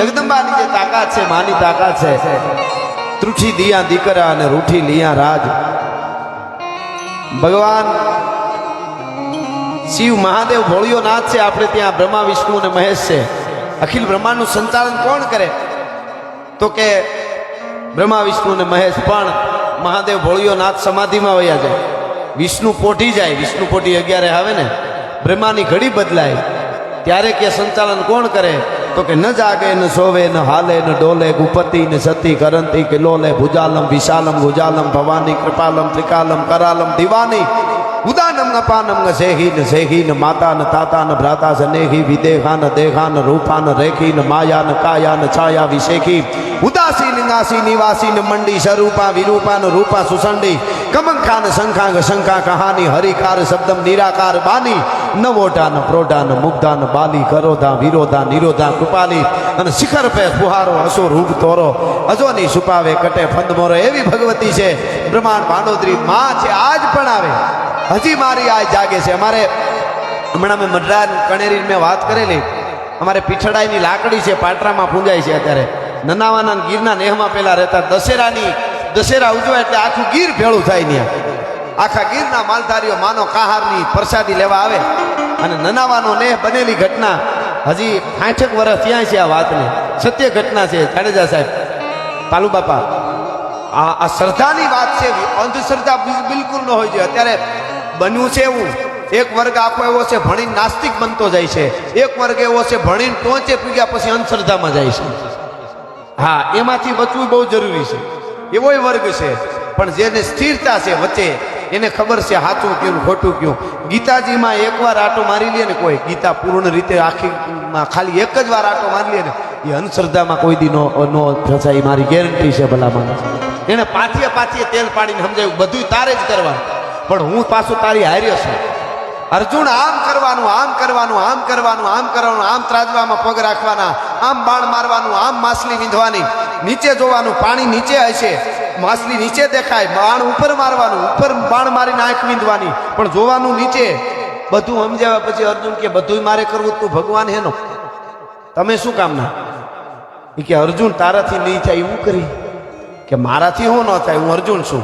જગદંબાની જે તાકાત છે, માની તાકાત છે, ત્રુઠી દિયા દીકરા અને રૂઠી લિયા રાજ. ભગવાન શિવ મહાદેવ ભોળિયો નાથ છે. આપણે ત્યાં બ્રહ્મા વિષ્ણુ અને મહેશ છે. અખિલ બ્રહ્માંડનું સંચાલન કોણ કરે? તો કે બ્રહ્મા વિષ્ણુ અને મહેશ. પણ મહાદેવ ભોળિયો નાથ સમાધિમાં વયા જાય, વિષ્ણુ પોઢી જાય. વિષ્ણુ પોઢી 11 આવે ને, બ્રહ્માની ઘડી બદલાય, ત્યારે કે સંચાલન કોણ કરે? તો કે ન જાગે ન સોવે ન હાલે ન ડોલે, ગુપતિ ન સતી કરંતી કે લોલે, ભુજાલમ વિશાલમ ગુજાલમ ભવાની કૃપાલમ ત્રિકાલમ કરાલમ દિવાની, ઉદાનમ ન પાનમ ન સેહી ન માતા ન તાતા ન ભ્રાતા સનેહી, વિદેહા ન દેહા ન રૂપા ન રેખી ન માયા ન કાયા ન છાયા વિશેખી, ઉદાસી નિનાસી નિવાસી ન મંડી, સ્વરૂપા વિરૂપા ન રૂપા સુસંડી, કમંખા ન શંખા શંખા કહાની, હરિકાર શબ્દમ નિરાકાર બાની, ન મોટા ન પ્રોઢા ન મુગ્ધા ન બાલી, કરોધા વિરોધા નિરોધા કૃપાલી, અને શિખર પે ફુહારો હસો રૂપ તોરો, અજોની છુપાવે કટે ફંદ મોરો. એવી ભગવતી છે, બ્રહ્માંડ ભાંડોદરી માં છે, આજ પણ આવે, હજી મારી આજ જાગે છે. અમારે હમણાં મેં મઢડા કણેરી મેં વાત કરેલી, અમારે પીઠડાઈની લાકડી છે, પાટરામાં પૂંજાય છે. અત્યારે નનાવાના ગીરના નેહમાં પેલા રહેતા, દશેરા ઉજવાય એટલે આખું ગીર ભેળું થાય ત્યાં. આખા ગીરના માલધારીઓ માનો કાહારની પ્રસાદી લેવા આવે. અને નનાવાનો નેહ બનેલી ઘટના હજી 60 વર્ષ ત્યાં છે. આ વાતને સત્ય ઘટના છે. જાડેજા સાહેબ, પાલુ બાપા, આ શ્રદ્ધાની વાત છે, અંધશ્રદ્ધા બિલકુલ ન હોય છે. અત્યારે બન્યું છે એવું, એક વર્ગ આખો એવો છે ભણીને નાસ્તિક બનતો જાય છે, એક વર્ગ એવો છે ભણીને ટોચે પૂગ્યા પછી અંધશ્રદ્ધામાં જાય છે. હા, એમાંથી બચવું બહુ જરૂરી છે. એવો વર્ગ છે, પણ જેને સ્થિરતા છે વચ્ચે, એને ખબર છે સાચું કયું ખોટું કયું. ગીતાજીમાં એકવાર આટો મારી લે ને કોઈ, ગીતા પૂર્ણ રીતે આખીમાં ખાલી એક જ વાર આટો મારી લે ને, એ અંધશ્રદ્ધામાં કોઈ દી નો ફસાય, મારી ગેરંટી છે. ભલા માણસ એને પાથીએ તેલ પાડીને સમજાયું, બધું તારે જ કરવાનું, પણ હું પાછું તારી હાર્યો છું. અર્જુન, આમ કરવાનું, આમ કરવાનું, આમ કરવાનું, આમ કરવાનું, આમ ત્રાજવામાં પગ રાખવાના, આમ બાણ મારવાનું, આમ માછલી વીંધવાની, નીચે જોવાનું, પાણી નીચે હશે, માછલી નીચે દેખાય, બાણ ઉપર મારવાનું, ઉપર બાણ મારીને આંખ વીંધવાની, પણ જોવાનું નીચે. બધું સમજાવ્યા પછી અર્જુન કે બધું મારે કરવું, તું ભગવાન હેનો, તમે શું કામના? એ કે અર્જુન, તારાથી નહીં થાય એવું કરી, કે મારાથી હું ન થાય, હું અર્જુન છું,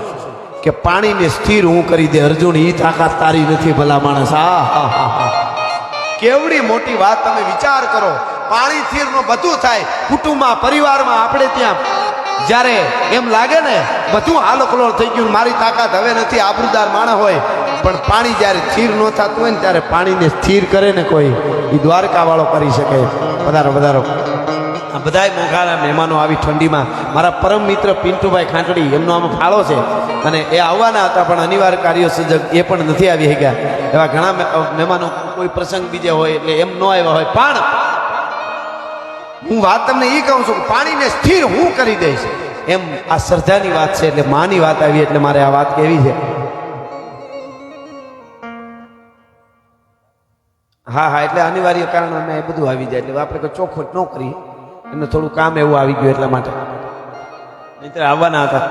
કે પાણીને સ્થિર હું કરી દે. અર્જુન, એ તાકાત તારી નથી ભલા માણસ. હા, કેવડી મોટી વાત. તમે વિચાર કરો, પાણી સ્થિર નો બધું થાય. કુટુંબમાં, પરિવારમાં, આપણે ત્યાં જ્યારે એમ લાગે ને બધું હાલોકલોળ થઈ ગયું, મારી તાકાત હવે નથી, આબરૂદાર માણસ હોય, પણ પાણી જ્યારે સ્થિર ન થતું હોય ને, ત્યારે પાણીને સ્થિર કરે ને કોઈ, એ દ્વારકા વાળો કરી શકે. વધારો આ બધાય મોઘાના મહેમાનો આવી ઠંડીમાં. મારા પરમ મિત્ર પિન્ટુભાઈ ખાંટડી, એમનો આમાં ફાળો છે, અને એ આવવાના હતા પણ અનિવાર્ય કાર્ય સજગ એ પણ નથી આવી શક્યા. એવા ઘણા મહેમાનો કોઈ પ્રસંગ બીજે હોય એટલે એમ ન આવ્યા હોય. પણ હું વાત તમને એ કહું છું કે પાણીને સ્થિર હું કરી દઈશ, એમ આ શ્રદ્ધાની વાત છે, એટલે માની વાત આવી, એટલે મારે આ વાત કેવી છે. હા, એટલે અનિવાર્ય કારણ અમે એ બધું આવી જાય, એટલે આપણે કોઈ ચોખ્ખોટ ન કરીએ, એમને થોડું કામ એવું આવી ગયું એટલા માટે. નહીંતર આવવાના હતા,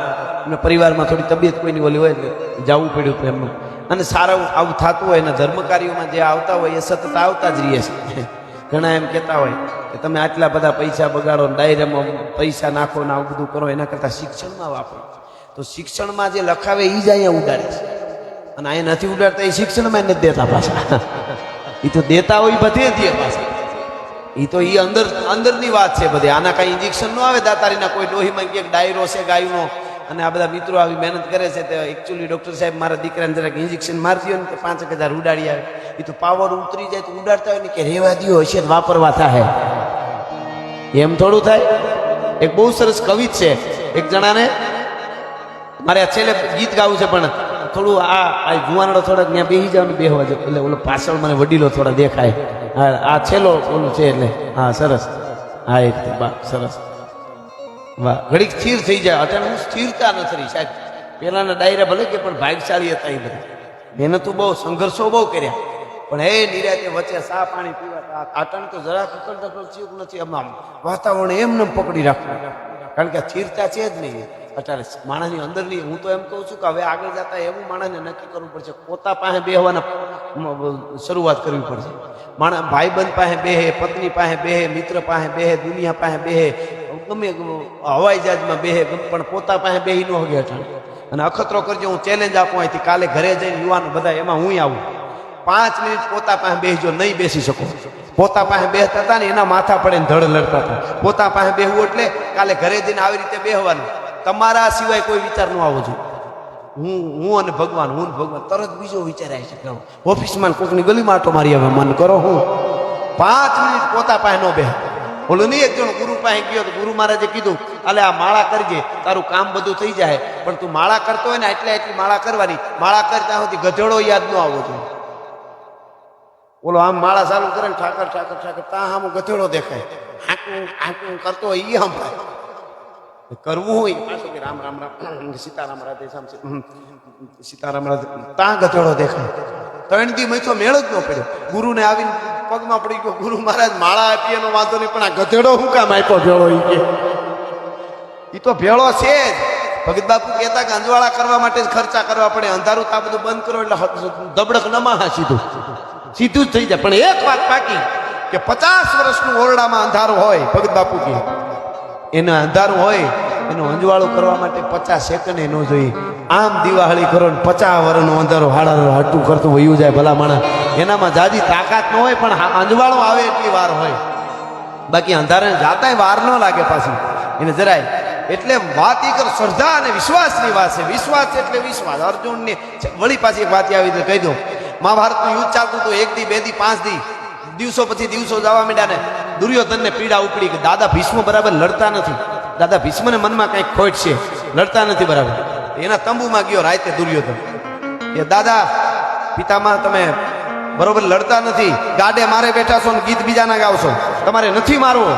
એમના પરિવારમાં થોડી તબિયત કોઈની ઓલી હોય એટલે જવું પડ્યું હતું એમનું. અને સારું આવું થતું હોય, એના ધર્મ કાર્યોમાં જે આવતા હોય એ સતત આવતા જ રહીએ છે. ઘણા એમ કહેતા હોય કે તમે આટલા બધા પૈસા બગાડો, ડાયરામાં પૈસા નાખો ને આવું બધું કરો, એના કરતાં શિક્ષણમાં વાપરો. તો શિક્ષણમાં જે લખાવે એ જ અહીંયા ઉડાડે છે, અને અહીંયા નથી ઉડાડતા, એ શિક્ષણમાં નથી દેતા પાછા. એ તો દેતા હોય બધે દે પાછા. એ તો એ અંદરની વાત છે બધી. આના કાંઈ ઇન્જેક્શન ન આવે દાતારીના, કોઈ ડોહીમાં ક્યાંક ડાયરો છે ગાયનો, અને આ બધા મિત્રો આવી મહેનત કરે છે. તે એકચ્યુઅલી ડૉક્ટર સાહેબ મારા દીકરાને જરાક ઇન્જેક્શન મારી દો ને કે 5,000 ઉડાડી આવે. એ તો પાવર ઉતરી જાય તો ઉડાડતા હોય ને, કે રેવા દો, હશે વાપરવા થાય, એમ થોડું થાય. એક બહુ સરસ કવિ છે, એક જણાને મારે આ છેલ્લે ગીત ગાવું છે, પણ થોડું આ જુવાનડો થોડાક ત્યાં બેસી જાવ ને બેહવા જાવ, એટલે ઓલો પાછળ મને વડીલો થોડા દેખાય. હા, આ છેલ્લો ઓલું છે એટલે. હા, સરસ. હા, એક સરસ. વાહ, ઘડીક સ્થિર થઈ જાય. અત્યારે હું સ્થિરતા નથી રહી સાહેબ. પેલાના ડાયરા ભલે કે પણ ભાગશાળી હતા, એ બધા મહેનતો બહુ, સંઘર્ષો બહુ કર્યા, પણ એ નિરાતે વચ્ચે સા પાણી પીવા. આટણ તો જરા ખકડ નથી, આમ વાતાવરણ એમને પકડી રાખવું, કારણ કે સ્થિરતા છે જ નહીં અત્યારે માણસની અંદરની. હું તો એમ કહું છું કે હવે આગળ જતા એવું માણસને નક્કી કરવું પડશે, પોતા પાસે બેહવાના શરૂઆત કરવી પડશે. માણસ ભાઈબંધ પાસે બેહે, પત્ની પાસે બેહે, મિત્ર પાસે બેહે, દુનિયા પાસે બેહે, ગમે હવાઈ જહાજમાં બેહે, પણ પોતા પાસે બેહી ન હગે અટાણે. અને અખતરો કરજો, હું ચેલેન્જ આપું અહીંથી, કાલે ઘરે જઈને યુવાનો બધા એમાં હું આવું, 5 મિનિટ પોતા પાસે બેસજો, નહીં બેસી શકો. પોતા પાસે બેસતા હતા ને એના માથા પડે ને ધડ લડતા હતા. પોતા પાસે બેહવું એટલે કાલે ઘરે જઈને આવી રીતે બેહવાનું. તમારા સિવાય કોઈ વિચાર ન આવવો જોઈએ. હું અને ભગવાન, હું ને ભગવાન, તરત બીજો વિચાર આવી છે. ઓફિસમાં કોકની ગલીમાં આટો મારી હવે મન કરો, હું 5 મિનિટ પોતા પાસે ન બેહ. ઓલું નહીં, એક જણો ગુરુ પાસે ગયો તો ગુરુ મહારાજે કીધું, અલે આ માળા કરજે, તારું કામ બધું થઈ જાય, પણ તું માળા કરતો હોય ને એટલી માળા કરવાની. માળા કરતા સુધી ગધેડો યાદ ન આવવો જોઈએ. ઓલો આમ માળા ચાલુ કરે ને ઠાકર ઠાકર ઠાકર, ત્યાં આમ ગધેડો દેખાય, આંકું આંકું કરતો હોય એ સંભળાય. કરવું હોય પાછું કે રામ રામ રામ, સીતારામ રાધે શ્યામ, સીતારામ રાધે, ત્યાં ગધેડો દેખાય. 3 દી મહિનો મેળ જ ન પડ્યો. ગુરુને આવીને પગમાં પડી ગયો, ગુરુ મહારાજ માળા આપી એનો વાંધો નહીં, પણ આ ગધેડો શું કામ આપ્યો ભેળો? એ તો ભેળો છે જ. ભગત બાપુ કહેતા કે અંજવાળા કરવા માટે જ ખર્ચા કરવા પડે, અંધારું આ બધું બંધ કરો એટલે દબડક નમાહા સીધું સીધું જ થઈ જાય. પણ એક વાત પાકી કે 50 વર્ષનું ઓરડામાં અંધારું હોય, ભગત બાપુ કહે એને અંધારું હોય, એનું અંજવાળું કરવા માટે 50 સેકન્ડ ન જોઈએ. આમ દિવાળી કરો ને 50 વર્ષનું અંધારું હાડા હટું કરતું વયું જાય ભલા માણસ. એનામાં જાજી તાકાત ન હોય, પણ અંજવાળું આવે એટલી વાર હોય. બાકી અંધારે જાતાય વાર ન લાગે પાછી એને જરાય. એટલે વાત એ કર, શ્રદ્ધા અને વિશ્વાસની વાત છે. વિશ્વાસ એટલે વિશ્વાસ. અર્જુનને વળી પાછી એક વાત આવી કહી દઉં. મહાભારતનું યુદ્ધ ચાલતું હતું, 1 દી 2 દી 5 દી, દિવસો પછી દિવસો જવા માંડ્યા ને દુર્યોધનને પીડા ઉપડી કે દાદા ભીષ્મ બરાબર લડતા નથી. દાદા ભીષ્મને મનમાં કંઈક ખોટ છે, લડતા નથી બરાબર. એના તંબુમાં ગયો રાતે દુર્યોધન કે દાદા પિતામાં તમે બરોબર લડતા નથી, ગાડે મારે બેઠા છો ને ગીત બીજાના ગાવશો, તમારે નથી મારવો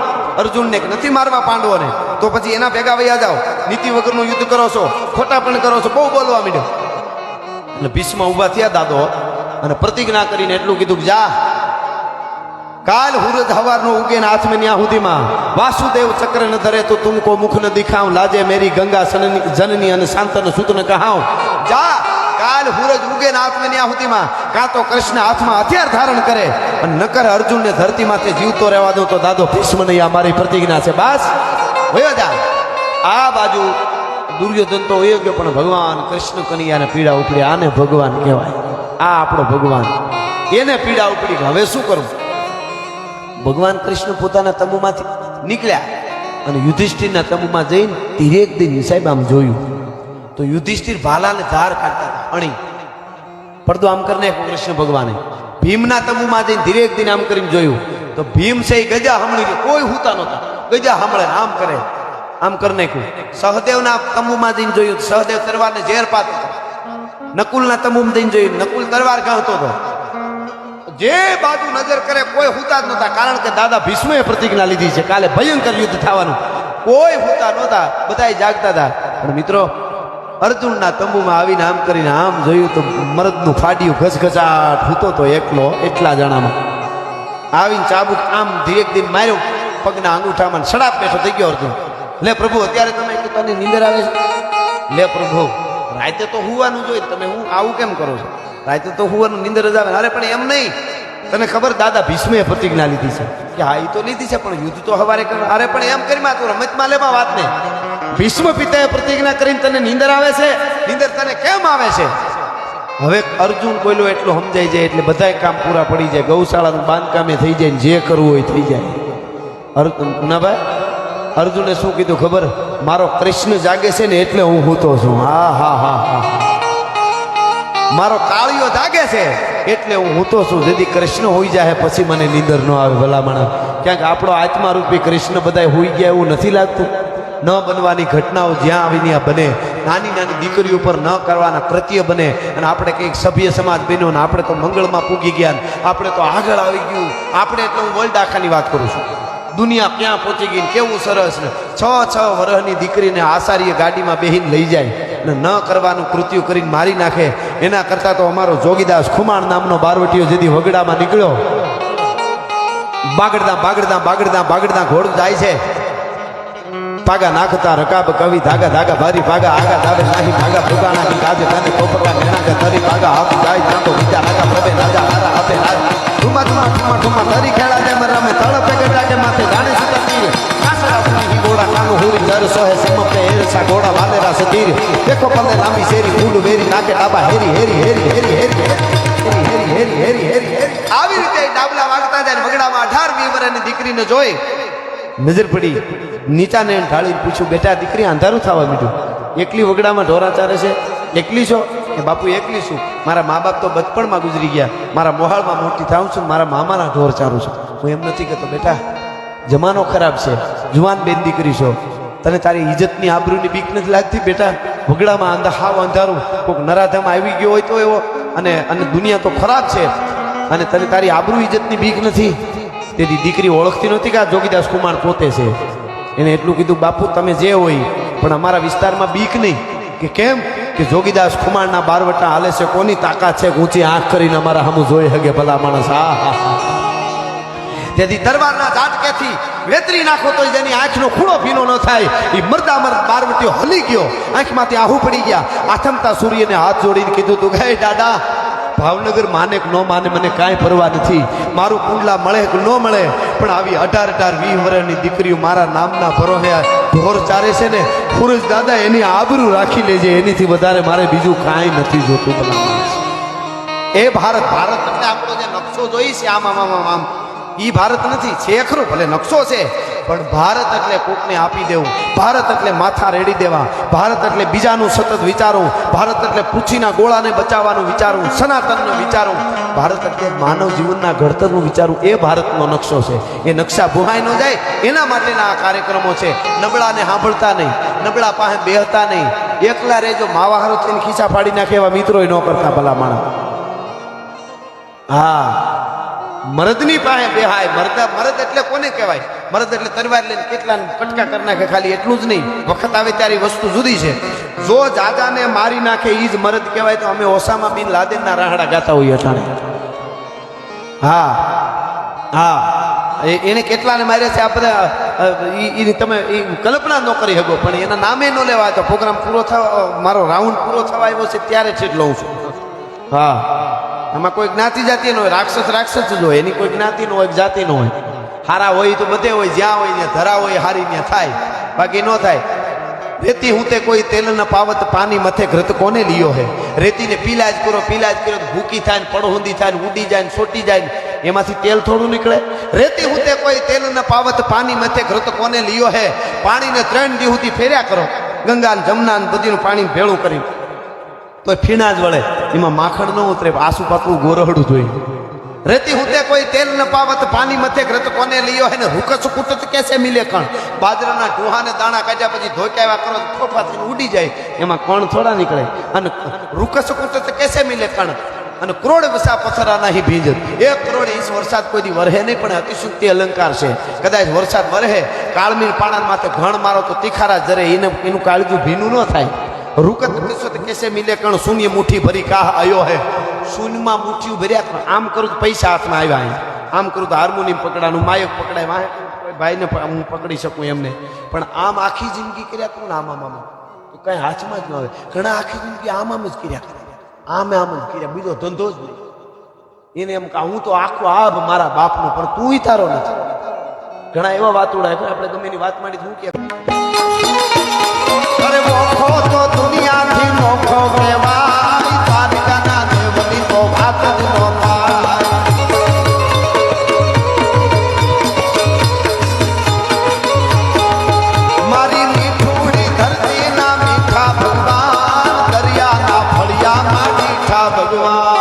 અર્જુનને, નથી મારવા પાંડવોને, તો પછી એના ભેગા વયા જાઓ. નીતિ વગરનું યુદ્ધ કરો છો, ખોટા પણ કરો છો. બહુ બોલવા માંડ્યો. એટલે ભીષ્મ ઊભા થયા દાદો અને પ્રતિજ્ઞા કરીને એટલું કીધું કે જા, કાલ હુરજ હવારનો ઉગે ને હાથ में ન્યા સુધીમાં વાસુદેવ ચક્ર ન ધરે તો તુમકો મુખ ન દિખાવ, લાજે મેરી ગંગા જનની અને શાંતન સુત ન કહાવ. જા, કાલ હુરજ ઉગે ને હાથ में ન્યા સુધીમાં કાં તો કૃષ્ણ હાથમાં હથિયાર ધારણ કરે અને નકર અર્જુનને ધરતી માથે જીવતો રહેવા દો. તો દાદો ભીષ્મ નહીં, આ મારી પ્રતિજ્ઞા છે. બસ વયો જા. આ બાજુ દુર્યોધન તો વયો ગયો, પણ ભગવાન કૃષ્ણ કનૈયાને પીડા ઉપડી. આને ભગવાન કહેવાય, આ આપણો ભગવાન. એને પીડા ઉપડી. હવે શું કરવું? ભગવાન કૃષ્ણ પોતાના તંબુમાંથી નીકળ્યા અને યુધિષ્ઠિરના તંબુમાં જઈને ધીરેક દિન સાહેબ આમ જોયું તો યુધિષ્ઠિર ભાલાને ધાર કાઢતા હતા, અણી પડદો આમ કરીને કૃષ્ણ ભગવાને ભીમના તંબુમાં જઈને ધીરેક દિન આમ કરીને જોયું તો ભીમ છે ગજા હમણી, કોઈ હુતા નહોતા, ગજા હમળે આમ કરે, આમ કરી નાખ્યું. સહદેવના તંબુમાં જઈને જોયું, સહદેવ તરવારને ઝેર પાતો હતો. નકુલના તંબુમાં જઈને જોયું, નકુલ તરવાર ગાંતો હતો. જે બાજુ નજર કરે કોઈ હુતા જ નહોતા, કારણ કે દાદા ભીષ્મએ પ્રતિજ્ઞા લીધી છે કાલે ભયંકર યુદ્ધ થવાનું. કોઈ હુતા નહોતા, બધા જાગતા હતા. પણ મિત્રો અર્જુનના તંબુમાં આવીને આમ કરીને આમ જોયું તો મરદનું ફાડ્યું ઘસઘસાટ હૂતો તો એકલો, એટલા જણામાં આવીને ચાબુક આમ ધીરેક દિન માર્યો પગના અંગૂઠામાં, સડાપ બેઠો થઈ ગયો અર્જુન. લે પ્રભુ અત્યારે તમે તને નીંદર આવે છે? લે પ્રભુ રાતે તો હુવાનું જોઈએ, તમે હું આવું કેમ કરો છો? રાતે તો હુવાનું નીંદર જ આવે. અરે પણ એમ નહીં, તને ખબર દાદા ભીષ્મે પ્રતિજ્ઞા લીધી છે કે હા એ તો લીધી છે, પણ યુદ્ધ તો હવારે કર. અરે પણ એમ કરી તું રમતમાં લેવા વાત ને. ભીષ્મ પિતાએ પ્રતિજ્ઞા કરીને તને નીંદર આવે છે? નીંદર તને કેમ આવે છે? હવે અર્જુન કોઈલો એટલો સમજાઈ જાય એટલે બધા કામ પૂરા પડી જાય. ગૌશાળાનું બાંધકામે થઈ જાય ને જે કરવું હોય થઈ જાય. અર્જુન ના ભાઈ, અર્જુને શું કીધું ખબર? મારો કૃષ્ણ જાગે છે ને એટલે હું હૂતો છું. હા હા હા હા, મારો કાળિયો જાગે છે એટલે હું હૂતો છું. જેથી કૃષ્ણ હોઈ જાય પછી મને નીંદર ન આવે ભલામણ. ક્યાંક આપણો આત્મારૂપી કૃષ્ણ બધા હોઈ ગયા એવું નથી લાગતું? ન બનવાની ઘટનાઓ જ્યાં આવીને આ બને, નાની નાની દીકરીઓ ઉપર ન કરવાના કૃત્ય બને, અને આપણે કંઈક સભ્ય સમાજ બન્યો ને આપણે તો મંગળમાં પૂગી ગયા, આપણે તો આગળ આવી ગયું. આપણે એટલે હું વર્લ્ડ આખાની વાત કરું છું. દુનિયા ક્યાં પહોંચી ગઈ, કેવું સરસ ને 6 વર્ષની દીકરીને આસારીએ ગાડીમાં બેહીને લઈ જાય અને ન કરવાનું કૃત્ય કરીને મારી નાખે. એના કરતાં તો અમારો જોગીદાસ ખુમાણ નામનો બારવટીયો જેથી વગડામાં નીકળ્યો, બાગડતા બાગડતા બાગડતા બાગડતા ઘોડ જાય છે પાગા નાખતા રકાબ કવિ ધાગા ધાગા ભારી ભાગા આગા ધાવે નાહી ભાગા ભૂગાણા કી કાજે તને કોપકા મેણા કે તરી ભાગા હાથ જાય ચાંદો બીજા રાગા પ્રભે રાજા હારા આપે રાજ ઠુમા ઠુમા ઠુમા ઠુમા તરી ખેડા દે મરમે તળપે ગડા કે માથે જાણે સુતા તીર કાસરા સુની ઘોડા કાનો હુરી દર સોહે સિમ પે એરસા ઘોડા વાલેરા સતીર દેખો પલે લાંબી શેરી ફૂલ વેરી નાકે ડાબા હેરી હેરી હેરી હેરી હેરી હેરી હેરી હેરી આવી રીતે ડાબલા વાગતા જાય વગડામાં 18-20 વર્ષની દીકરીને જોઈ નજર પડી નીચાને ઢાળીને પૂછ્યું બેટા દીકરી અંધારું થવા મીઠું એકલી વગડામાં ઢોરા ચારે છે એકલી છો કે બાપુ એકલી છું મારા મા બાપ તો બચપણમાં ગુજરી ગયા મારા મોહાળમાં મોટી થાઉં છું મારા મામાના ઢોર ચારું છું હું એમ નથી કહેતો બેટા જમાનો ખરાબ છે જુવાન બેન દીકરી છો તને તારી ઇજ્જતની આબરૂની બીક નથી લાગતી બેટા વગડામાં હાવ અંધારું કોઈક નરાધમ આવી ગયો હોય તો એવો અને દુનિયા તો ખરાબ છે અને તને તારી આબરૂ ઇજ્જતની બીક નથી તેથી દીકરી ઓળખતી નહોતી કે આ જોગીદાસ કુમાર પોતે છે એને એટલું કીધું બાપુ તમે જે હોય પણ અમારા વિસ્તારમાં બીક નહીં કે કેમ કે જોગીદાસ કુમારના બારવટા હાલે છે કોની તાકાત છે ઊંચી આંખ કરીને અમારા સામું જોઈ હગે ભલા માણસ હા હા તેથી તરવારના ઝાટકેથી વેતરી નાખો તો જેની આંખનો ખૂણો ભીનો ન થાય એ મરદા મરદ બારવટીઓ હલી ગયો આંખમાંથી આહુ પડી ગયા આથમતા સૂર્યને હાથ જોડીને કીધું તું હે દાદા ભાવનગર માને કે ન માને મને કાંઈ પરવા નથી મારું કુંડલા મળે કે ન મળે પણ આવી 18-20 વર્ષની દીકરીઓ મારા નામના ભરોહે ઢોર ચારે છે ને પુરુષ દાદા એની આબરૂ રાખી લેજે એનીથી વધારે મારે બીજું કાંઈ નથી જોતું એ ભારત એટલે આપણો જે નકશો જોઈ છે આમ આમ આમ આમ ઈ ભારત નથી છે ખરું ભલે નકશો છે પણ ભારત એટલે કોકને આપી દેવું ભારત એટલે માથા રેડી દેવા ભારત એટલે બીજાનું સતત વિચારવું ભારત એટલે પૃથ્વીના ગોળાને બચાવવાનું વિચારવું સનાતનનું વિચારવું ભારત એટલે માનવ જીવનના ઘડતરનું વિચારવું એ ભારતનો નકશો છે એ નકશા ભૂહાઈ ન જાય એના માટેના આ કાર્યક્રમો છે નબળાને સાંભળતા નહીં નબળા પાસે બેહતા નહીં એકલા રેજો માવાહારો થઈને ખીચા પાડી નાખે એવા મિત્રો ન કરતા ભલા માણસ હા મરદની પાસે બેહાય મરદ એટલે કોને કહેવાય મરદ એટલે તરવાર લઈને કેટલા કટકા કરી નાખે ખાલી એટલું જ નહીં વખત આવે ત્યારે વસ્તુ જુદી છે જો જાજાને મારી નાખે એ જ મરદ કહેવાય તો અમે ઓસામા બિન લાદેનના રાહડા ગાતા હોઈએ અટાણે હા હા એને કેટલાને માર્યા છે આ બધા તમે કલ્પના ન કરી શકો પણ એના નામે ન લેવાય તો પ્રોગ્રામ પૂરો થવા મારો રાઉન્ડ પૂરો થવા આવ્યો છે ત્યારે જ લઉં છું હા એમાં કોઈ જ્ઞાતિ જાતિ ન હોય રાક્ષસ જ હોય એની કોઈ જ્ઞાતિ ન હોય જાતિ ન હોય હારા હોય તો બધે હોય જ્યાં હોય ત્યાં ધરા હોય હારી ત્યાં થાય બાકી ન થાય રેતી હું તે કોઈ તેલ ન પાવત પાણી મથે ઘૃત કોને લીયો હે રેતીને પીલા જ કરો ભૂકી થાય ને પડહુંદી થાય ને ઉડી જાય ને સોટી જાય ને એમાંથી તેલ થોડું નીકળે રેતી હું તે કોઈ તેલ ન પાવત પાણી મથે ઘૃત કોને લીયો હે પાણીને 3 દી સુધી ફેર્યા કરો ગંગા ને જમના ને બધીનું પાણી ભેળું કરી તો ફીણા જ વળે એમાં માખણ ન ઉતરે આસુ પાતળું ગોરહડું જોઈએ રેતી હુતે કોઈ તેલ ન પાવત પાણી મથે ઘૃત કોને લીયો હે ને રૂકસ કુટત કેસે મિલે કણ બાજરાના ઢોહાને દાણા કાઢ્યા પછી ધોકાવ્યા કરો ફોફા થઈને ઉડી જાય એમાં કણ થોડા નીકળે અને રૂકસ કુટત કેસે મિલે કણ અને કરોડ વસા પથ્થરાના હી ભીંજ 1 કરોડ ઇંચ વરસાદ કોઈથી વરહે નહીં પણ અતિશુક્તિ અલંકાર છે કદાચ વરસાદ વરહે કાળમીર પાણા માથે ઘણ મારો તો તીખારા જરે એનું કાળજું ભીનું ન થાય રૂકત કેસે મિલે કણ શૂન્ય મુઠ્ઠી ભરી કાહ આયો હે શૂન્યમાં મુઠ્ઠીઓ ભર્યા આમ કરું તો પૈસા હાથમાં આવ્યા અહીં આમ કરું તો હાર્મોનિયમ પકડાનું માયક પકડાય વાહે ભાઈને હું પકડી શકું એમને પણ આમ આખી જિંદગી કર્યા કરું ને આમ તો કઈ હાથમાં જ ન આવે ઘણા આખી જિંદગી આમ જ કર્યા કરે આમ જ કર્યા બીજો ધંધો જ નહીં એને એમ કે હું તો આખો આબ મારા બાપનો પણ તું તારો નથી ઘણા એવા વાત ઉડાય આપણે ગમે એની વાત માંડી શું કે અરે મોખો તો દુનિયાથી મોખો કહેવાય દ્વારકાના દેવની તો વાત જ ન થાય મારી મીઠુડી ધરતીના મીઠા ભગવાન દરિયાના ફળિયામાં મીઠા ભગવાન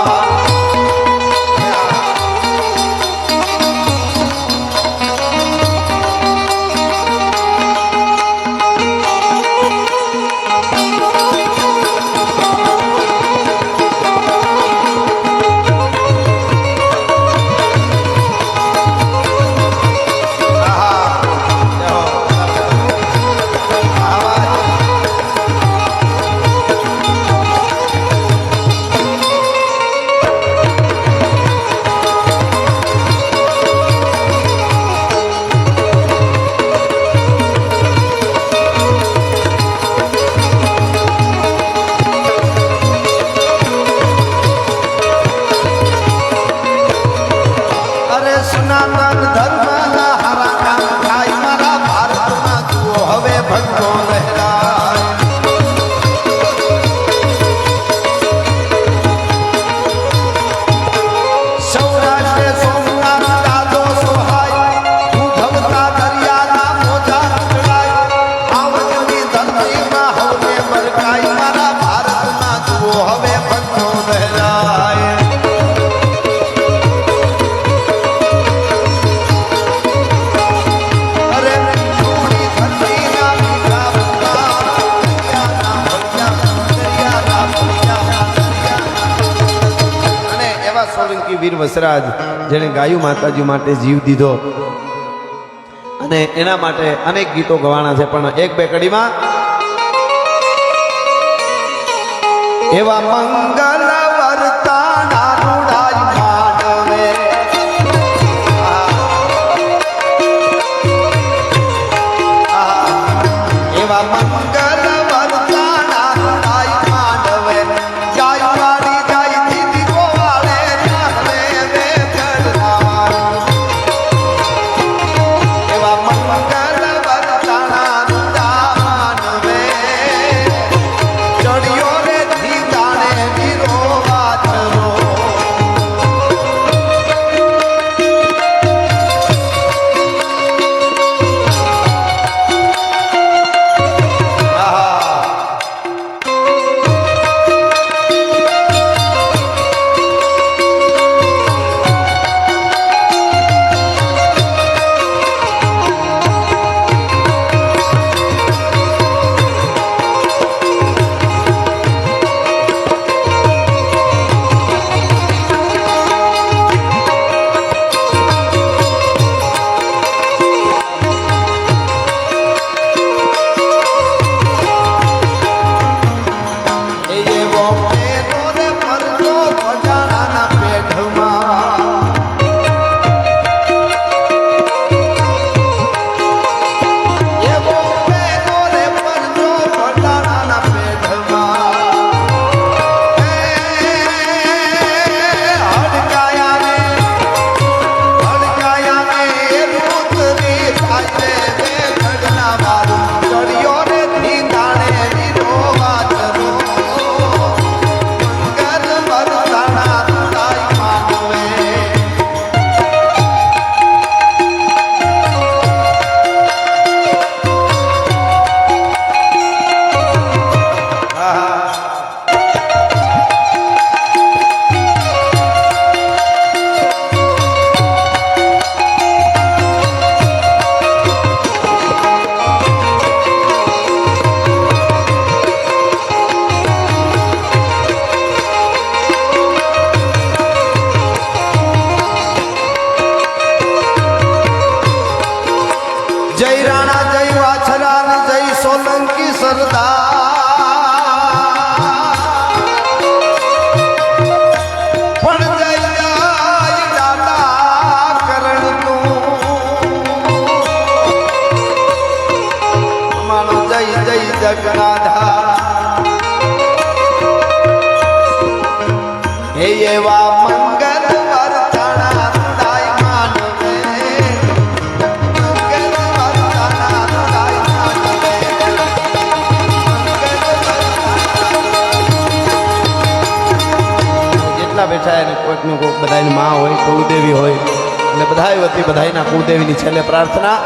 અગ્નિવીર વસરાજ જેણે ગાયું માતાજી માટે જીવ દીધો અને એના માટે અનેક ગીતો ગવાના છે, પણ એક બે કડીમાં એવા મંગલ વર્તાના રૂડાઈ માનવે એવા મંગલ વર્તાના રૂડાઈ માનવે જાય વાળી જાય દીદી ગોવાળે ચાલે વે ગઢનાવા એવા મંગલ વર્તાના રૂડા માનવે ચડિયો રે ધીગાણે વીરો વાછરો જય રાણા જય વાછરા ને જય સોલંકી સરદાર પણ જય જય દાદા કરણ તું માનો જય જય જગન્નાથા હે એવા મંગલ વર્તાના રૂડાઈ માનવે બેઠા એને કોઈકનું કોઈક બધાની માં હોય કુળદેવી હોય એટલે બધા વતી બધાના કુળદેવીની છેલ્લે પ્રાર્થના